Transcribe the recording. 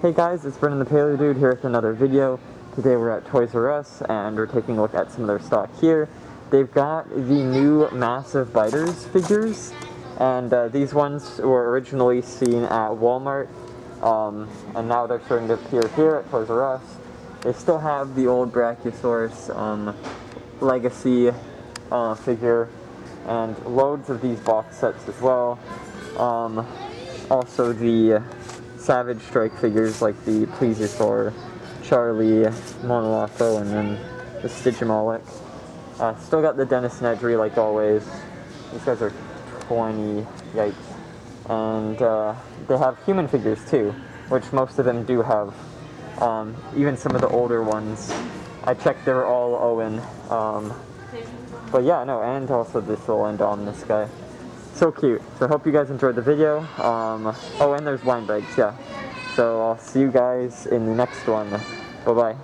Hey guys, it's Brennan the Paleo Dude here with another video. Today we're at ToyRus and we're taking a look at some of their stock here. They've got the new massive biters figures, and these ones were originally seen at Walmart, and now they're starting to appear here at ToyRus. They still have the old brachiosaurus legacy figure, and loads of these box sets as well. Also the Savage Strike figures like the plesiosaur, Charlie, monolopho, and then the Stygimoloch. Still got the Dennis Nedry like always. These guys are 20, yikes. And they have human figures too, which most of them do have. Even some of the older ones, I checked, they were all Owen. But yeah, no, and also this little indominus guy. So cute. So I hope you guys enjoyed the video. Oh, and there's blind bags, yeah. So I'll see you guys in the next one. Bye-bye.